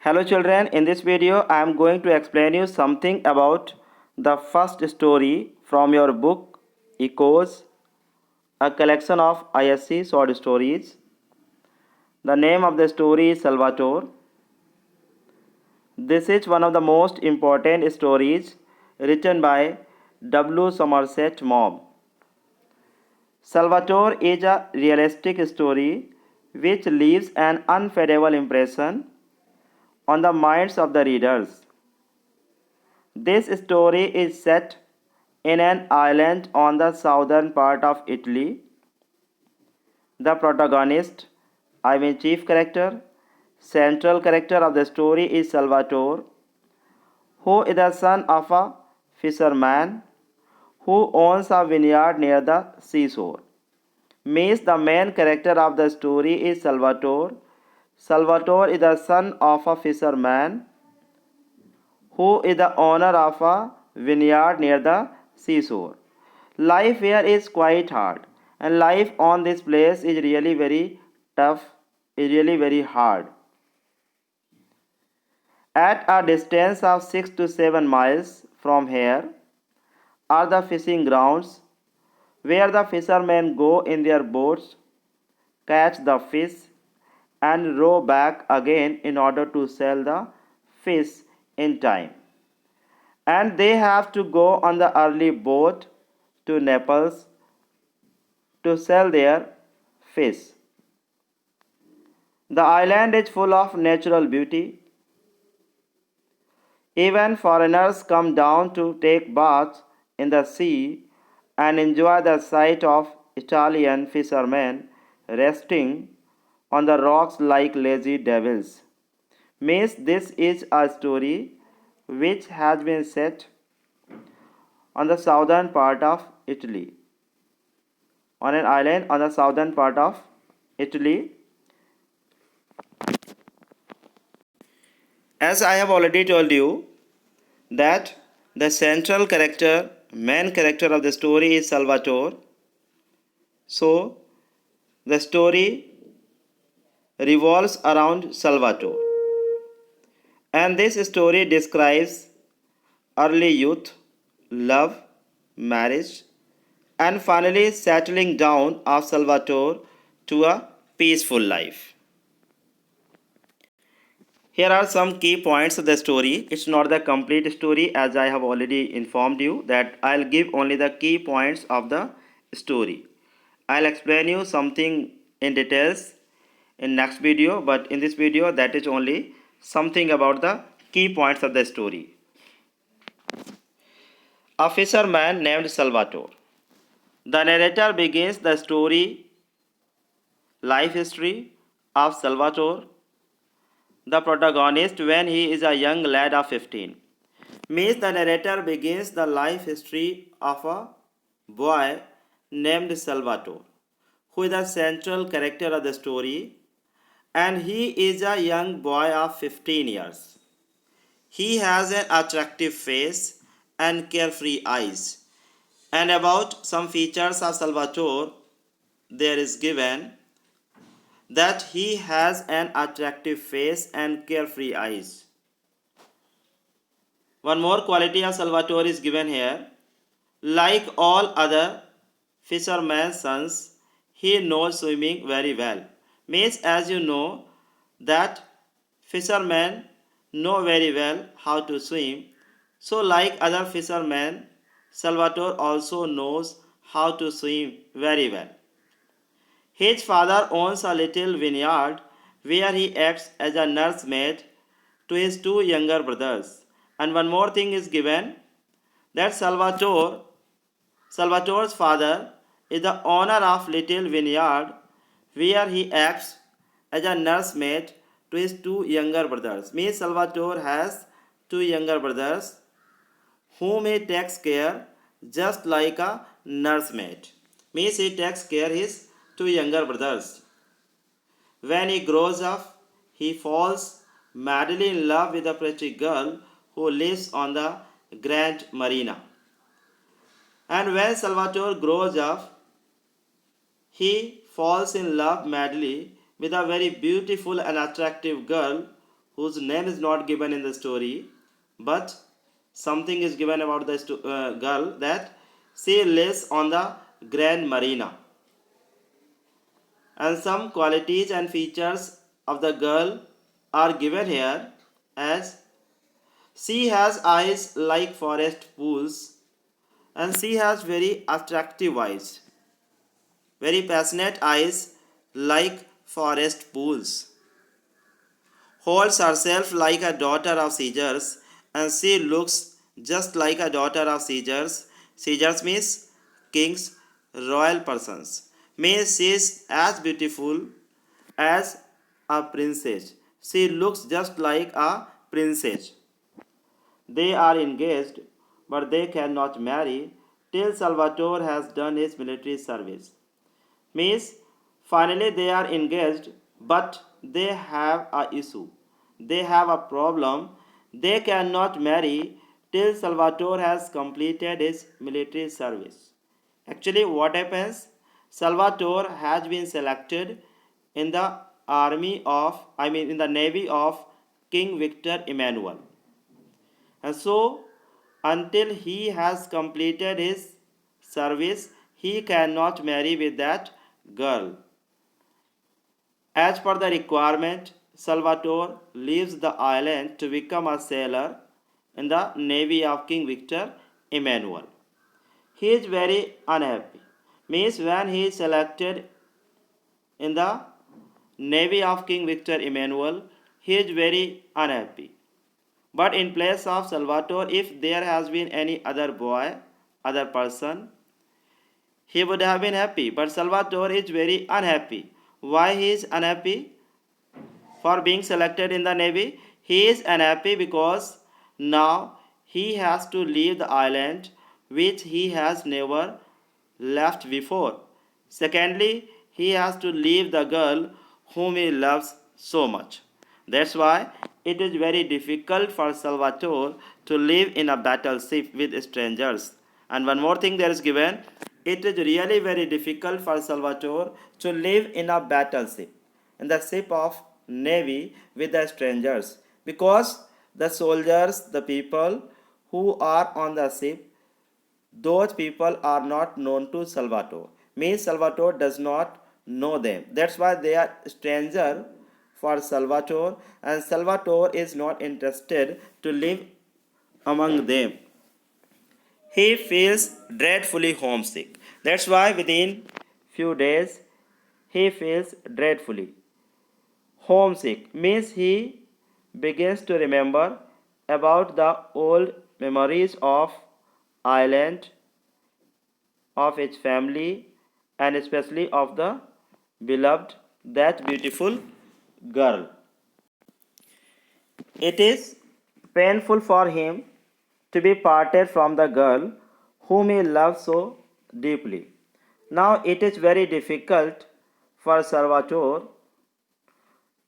Hello children, in this video I am going to explain you something about the first story from your book Echoes, a collection of ISC short stories. The name of the story is Salvatore. This is one of the most important stories written by W. Somerset Maugham. Salvatore is a realistic story which leaves an unforgettable impression on the minds of the readers. This story is set in an island on the southern part of Italy. The protagonist, I mean chief character, central character of the story is Salvatore, who is the son of a fisherman who owns a vineyard near the seashore. Means the main character of the story is Salvatore. Salvatore is the son of a fisherman who is the owner of a vineyard near the seashore. Life here is quite hard, and life on this place is really very tough, is really very hard. At a distance of 6 to 7 miles from here are the fishing grounds where the fishermen go in their boats, catch the fish, and row back again in order to sell the fish in time. And they have to go on the early boat to Naples to sell their fish. The island is full of natural beauty. Even foreigners come down to take baths in the sea and enjoy the sight of Italian fishermen resting on the rocks like lazy devils. Means this is a story which has been set on the southern part of Italy, on an island on the southern part of Italy. As I have already told you that the central character, main character of the story is Salvatore. So the story revolves around Salvatore. And this story describes early youth, love, marriage, and finally settling down of Salvatore to a peaceful life. Here are some key points of the story. It's not the complete story, as I have already informed you that I'll give only the key points of the story. I'll explain you something in details in next video, but in this video that is only something about the key points of the story. A fisherman named Salvatore. The narrator begins the story life history of Salvatore, the protagonist, when he is a young lad of 15. Means the narrator begins the life history of a boy named Salvatore, who is the central character of the story, and he is a young boy of 15 years. He has an attractive face and carefree eyes. And about some features of Salvatore, there is given that he has an attractive face and carefree eyes. One more quality of Salvatore is given here. Like all other fishermen's sons, he knows swimming very well. Means, as you know, that fishermen know very well how to swim. So like other fishermen, Salvatore also knows how to swim very well. His father owns a little vineyard where he acts as a nursemaid to his two younger brothers. And one more thing is given that Salvatore's father is the owner of little vineyard where he acts as a nursemaid to his two younger brothers. Means Salvatore has two younger brothers whom he takes care just like a nursemaid. Means he takes care his two younger brothers. When he grows up, he falls madly in love with a pretty girl who lives on the Grand Marina. And when Salvatore grows up, he falls in love madly with a very beautiful and attractive girl whose name is not given in the story, but something is given about the girl, that she lives on the Grand Marina. And some qualities and features of the girl are given here, as she has eyes like forest pools, and she has very attractive eyes, very passionate eyes like forest pools. Holds herself like a daughter of Caesars, and she looks just like a daughter of Caesars. Caesars means kings, royal persons. Means she is as beautiful as a princess. She looks just like a princess. They are engaged, but they cannot marry till Salvatore has done his military service. Means finally they are engaged, but they have a issue. They have a problem. They cannot marry till Salvatore has completed his military service. Actually, what happens? Salvatore has been selected in the in the navy of King Victor Emmanuel. And so, until he has completed his service, he cannot marry with that girl. As per the requirement, Salvatore leaves the island to become a sailor in the navy of King Victor Emmanuel. He is very unhappy. Means when he is selected in the navy of King Victor Emmanuel, he is very unhappy. But in place of Salvatore, if there has been any other boy, other person, he would have been happy. But Salvatore is very unhappy. Why he is unhappy? For being selected in the navy, he is unhappy because now he has to leave the island which he has never left before. Secondly, he has to leave the girl whom he loves so much. That's why it is very difficult for Salvatore to live in a battleship with strangers. And one more thing there is given, it is really very difficult for Salvatore to live in a battleship, in the ship of navy with the strangers, because the soldiers, the people who are on the ship, those people are not known to Salvatore. Means Salvatore does not know them. That's why they are stranger for Salvatore, and Salvatore is not interested to live among them. He feels dreadfully homesick. That's why within few days he feels dreadfully homesick. Means he begins to remember about the old memories of island, of its family, and especially of the beloved, that beautiful girl. It is painful for him to be parted from the girl whom he loves so deeply. Now it is very difficult for Salvatore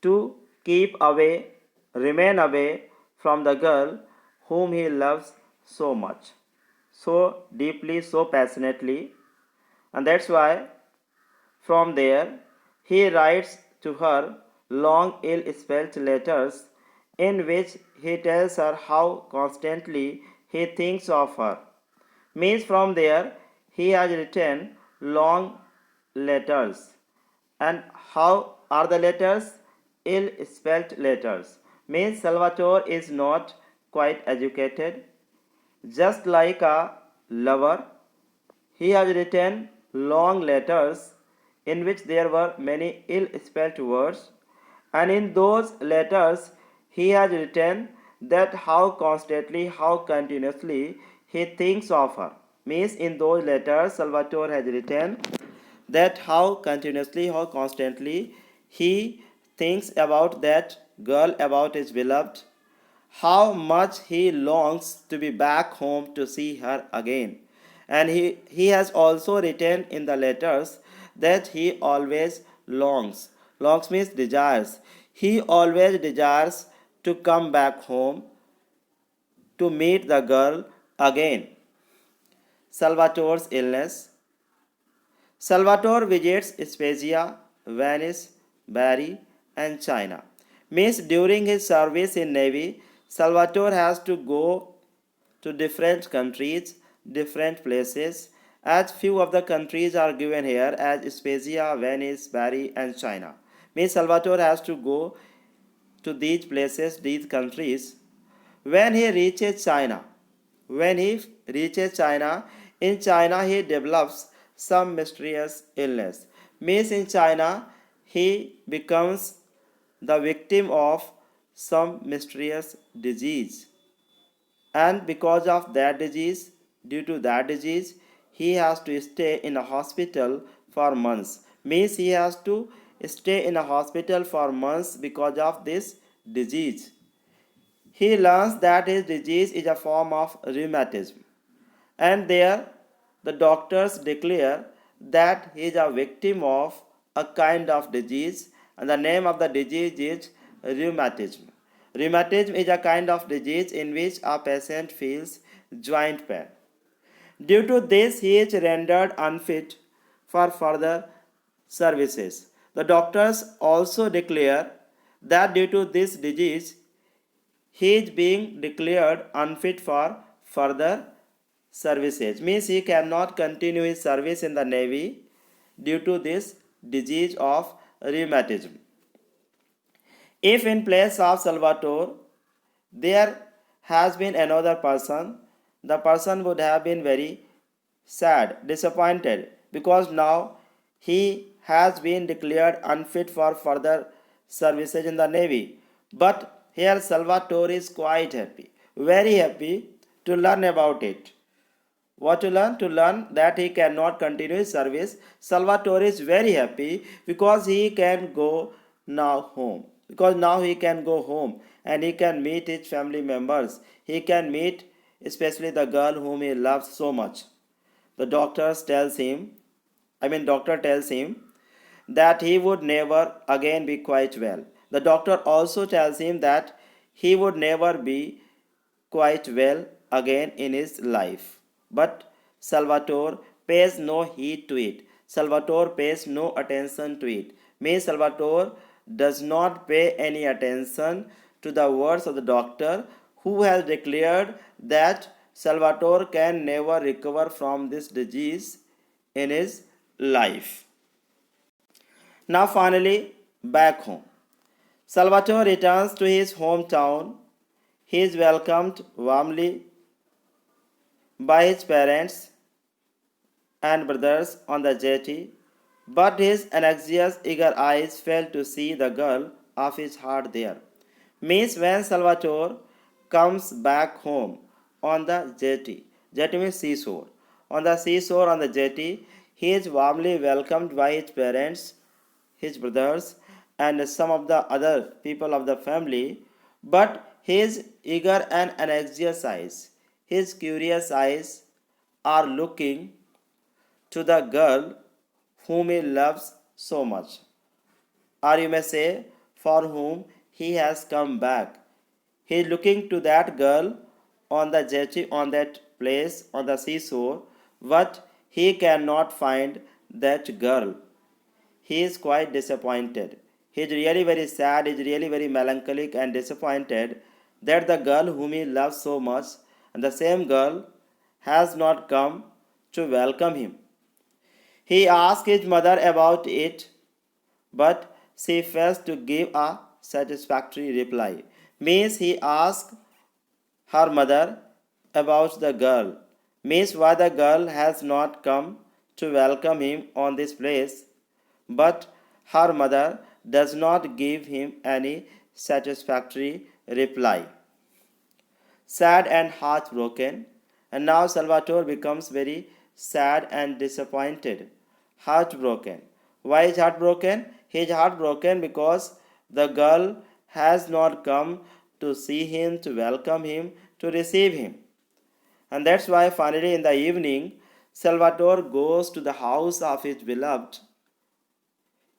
to keep away, remain away from the girl whom he loves so much, so deeply, so passionately. And that's why from there he writes to her long, ill spelled letters in which he tells her how constantly he thinks of her. Means from there he has written long letters. And how are the letters? Ill spelled letters. Means Salvatore is not quite educated. Just like a lover, he has written long letters in which there were many ill spelled words, and in those letters he has written that how constantly, how continuously he thinks of her. Means in those letters Salvatore has written that how continuously, how constantly he thinks about that girl, about his beloved, how much he longs to be back home to see her again. And he has also written in the letters that he always longs. Longs means desires. He always desires to come back home to meet the girl again. Salvatore's illness. Salvatore visits Spezia, Venice, Bari, and China. Means during his service in Navy, Salvatore has to go to different countries, different places, as few of the countries are given here as Spezia, Venice, Bari and China. Means Salvatore has to go to these places, these countries. When he reaches China, when he reaches China, in China he develops some mysterious illness. Means in China he becomes the victim of some mysterious disease, and because of that disease, due to that disease, he has to stay in a hospital for months. Means he has to stay in a hospital for months because of this disease. He learns that his disease is a form of rheumatism, and there the doctors declare that he is a victim of a kind of disease, and the name of the disease is rheumatism. Rheumatism is a kind of disease in which a patient feels joint pain. Due to this, he is rendered unfit for further services. The doctors also declare that due to this disease, he is being declared unfit for further services. Means he cannot continue his service in the Navy due to this disease of rheumatism. If in place of Salvatore there has been another person, the person would have been very sad, disappointed, because now he has been declared unfit for further services in the Navy. But here Salvatore is quite happy, very happy to learn about it. What to learn? To learn that he cannot continue his service. Salvatore is very happy because he can go now home. Because now he can go home and he can meet his family members. He can meet especially the girl whom he loves so much. The doctor tells him that he would never again be quite well. The doctor also tells him that he would never be quite well again in his life. But Salvatore pays no heed to it. Salvatore pays no attention to it. Means Salvatore does not pay any attention to the words of the doctor, who has declared that Salvatore can never recover from this disease in his life. Now, finally, back home. Salvatore returns to his hometown. He is welcomed warmly by his parents and brothers on the jetty, but his anxious, eager eyes fail to see the girl of his heart there. Means when Salvatore comes back home on the jetty means seashore. On the seashore, on the jetty, he is warmly welcomed by his parents, his brothers, and some of the other people of the family, but his eager and anxious eyes, his curious eyes, are looking to the girl whom he loves so much, or you may say, for whom he has come back. He is looking to that girl on the jetty, on that place, on the seashore, but he cannot find that girl. He is quite disappointed. He is really very sad, he is really very melancholic and disappointed that the girl whom he loves so much, and the same girl, has not come to welcome him. He asked his mother about it, but she fails to give a satisfactory reply. Means he asked her mother about the girl. Means why the girl has not come to welcome him on this place, but her mother does not give him any satisfactory reply. Sad and heartbroken, and now Salvatore becomes very sad and disappointed. Heartbroken. Why is heartbroken? He is heartbroken because the girl has not come to see him, to welcome him, to receive him. And that's why finally in the evening, Salvatore goes to the house of his beloved.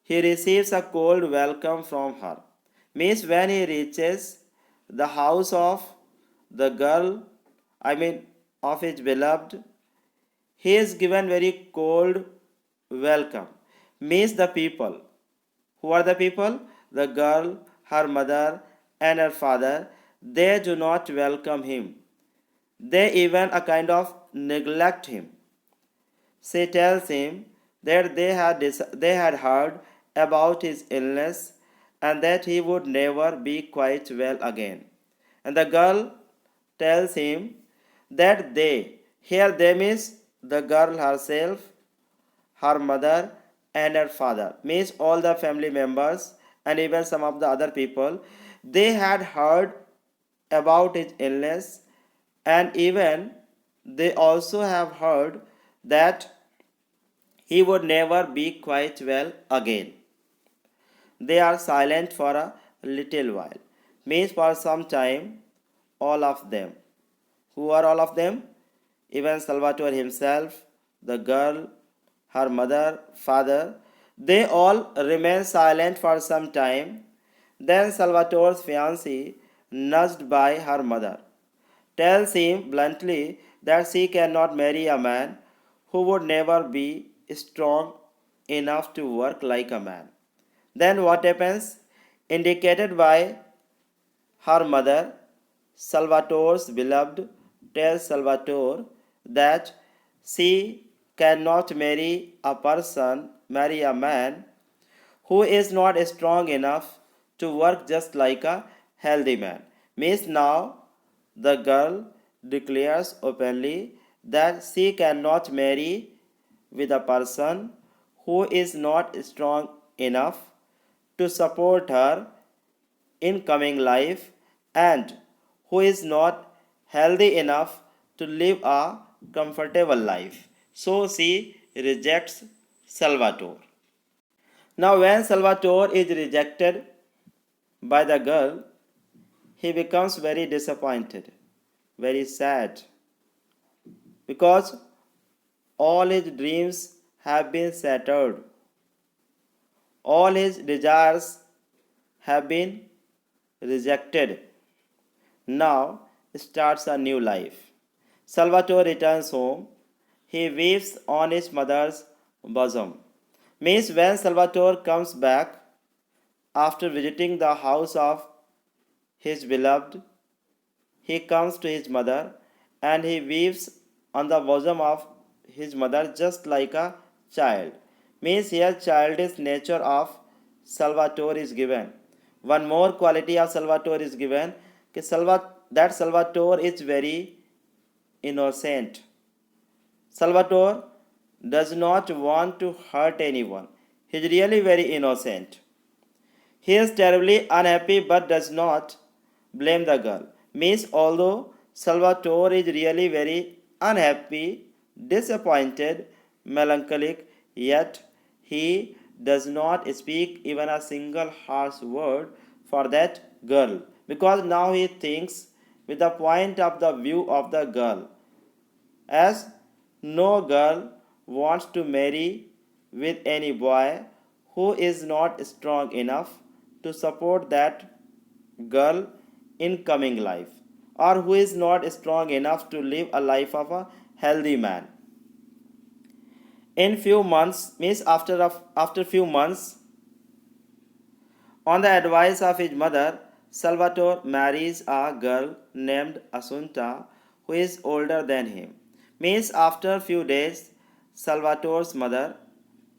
He receives a cold welcome from her. Means when he reaches the house of the girl, of his beloved, he is given very cold welcome. Means the people. Who are the people? The girl, her mother, and her father, they do not welcome him. They even a kind of neglect him. She tells him that they had heard about his illness and that he would never be quite well again. And the girl tells him that here they means the girl herself, her mother, and her father, means all the family members and even some of the other people, they had heard about his illness, and even they also have heard that he would never be quite well again. They are silent for a little while, means for some time, all of them. Who are all of them? Even Salvatore himself, the girl, her mother, father, they all remain silent for some time. Then Salvatore's fiancée, nudged by her mother, tells him bluntly that she cannot marry a man who would never be strong enough to work like a man. Then what happens? Indicated by her mother, Salvatore's beloved tells Salvatore that she cannot marry a man who is not strong enough to work just like a healthy man. Means now the girl declares openly that she cannot marry with a person who is not strong enough to support her incoming life and who is not healthy enough to live a comfortable life. So she rejects Salvatore. Now, when Salvatore is rejected by the girl, he becomes very disappointed, very sad, because all his dreams have been shattered, all his desires have been rejected. Now starts a new life. Salvatore returns home. He weeps on his mother's bosom. Means when Salvatore comes back after visiting the house of his beloved, he comes to his mother and he weeps on the bosom of his mother just like a child. Means here childish nature of Salvatore is given. One more quality of Salvatore is given that Salvatore is very innocent. Salvatore does not want to hurt anyone. He is really very innocent. He is terribly unhappy but does not blame the girl. Means although Salvatore is really very unhappy, disappointed, melancholic, yet he does not speak even a single harsh word for that girl, because now he thinks with the point of the view of the girl, as no girl wants to marry with any boy who is not strong enough to support that girl in coming life, or who is not strong enough to live a life of a healthy man. In few months, means after few months, on the advice of his mother, Salvatore marries a girl named Assunta who is older than him. Means after few days, Salvatore's mother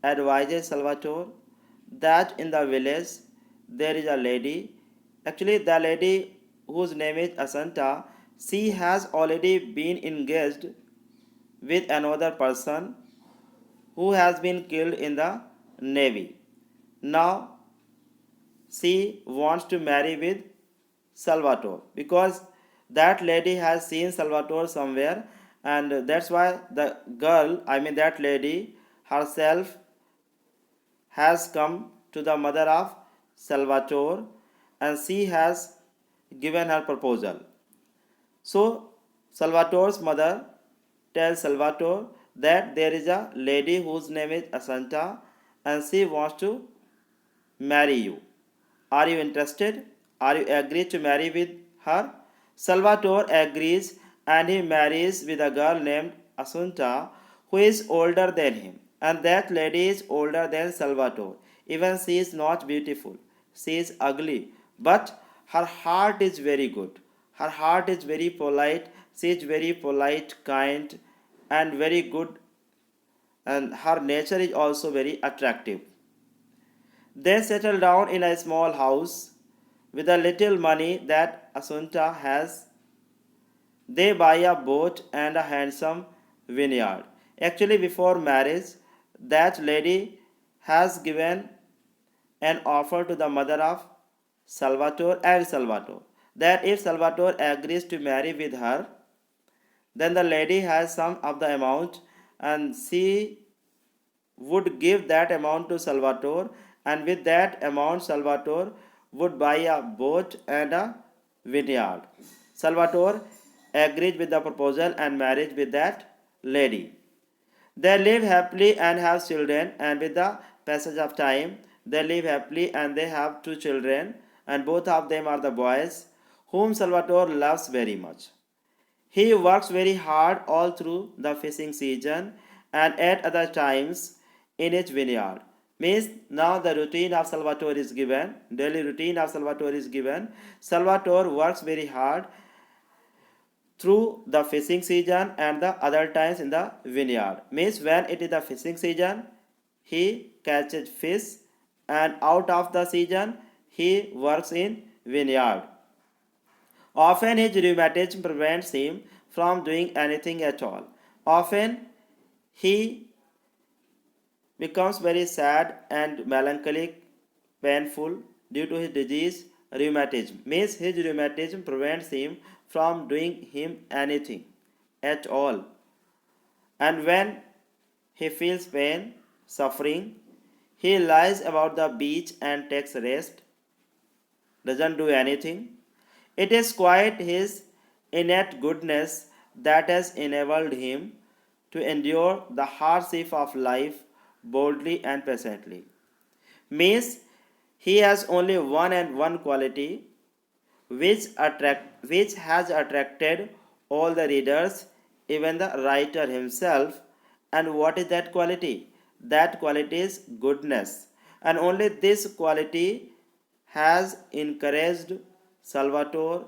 advises Salvatore that in the village there is a lady. Actually, the lady whose name is Assunta, she has already been engaged with another person who has been killed in the navy. Now she wants to marry with Salvatore because that lady has seen Salvatore somewhere, and that's why the girl, I mean that lady herself, has come to the mother of Salvatore and she has given her proposal. So Salvatore's mother tells Salvatore that there is a lady whose name is Asanta and she wants to marry you. Are you interested? Are you agree to marry with her? Salvatore agrees and he marries with a girl named Asunta who is older than him. And that lady is older than Salvatore. Even she is not beautiful. She is ugly. but her heart is very good. Her heart is very polite. She is very polite, kind, and very good, and her nature is also very attractive. They settle down in a small house with the little money that Asunta has. They buy a boat and a handsome vineyard. Actually, before marriage, that lady has given an offer to the mother of Salvatore and Salvatore that if Salvatore agrees to marry with her, then the lady has some of the amount and she would give that amount to Salvatore, and with that amount, Salvatore would buy a boat and a vineyard. Salvatore agreed with the proposal and married with that lady. They live happily and have children, and with the passage of time, they live happily and they have two children, and both of them are the boys, whom Salvatore loves very much. He works very hard all through the fishing season and at other times in his vineyard. Means now the routine of Salvatore is given, daily routine of Salvatore is given. Salvatore works very hard through the fishing season and the other times in the vineyard. Means when it is the fishing season, he catches fish, and out of the season, he works in vineyard. Often his rheumatism prevents him from doing anything at all. Often he becomes very sad and melancholic, painful due to his disease rheumatism. Means his rheumatism prevents him from doing him anything at all. And when he feels pain, suffering, he lies about the beach and takes rest, doesn't do anything. It is quite his innate goodness that has enabled him to endure the hardship of life boldly and patiently. Means he has only one and one quality which has attracted all the readers, even the writer himself. And what is that quality? That quality is goodness. And only this quality has encouraged Salvatore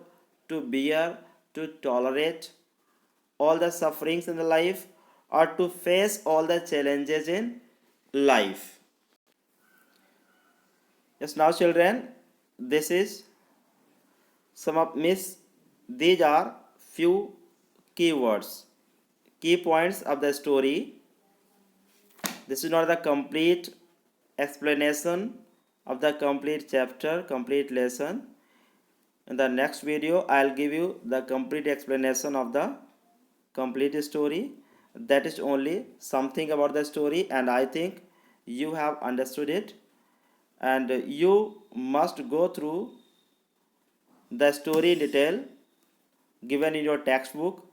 to bear, to tolerate all the sufferings in the life, or to face all the challenges in life. Yes, now children, this is some of miss. These are few keywords, key points of the story. This is not the complete explanation of the complete chapter, complete lesson. In the next video, I'll give you the complete explanation of the complete story. That is only something about the story, and I think you have understood it. And you must go through the story in detail given in your textbook,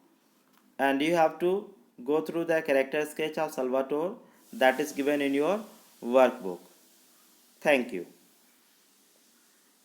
and you have to go through the character sketch of Salvatore that is given in your workbook. Thank you.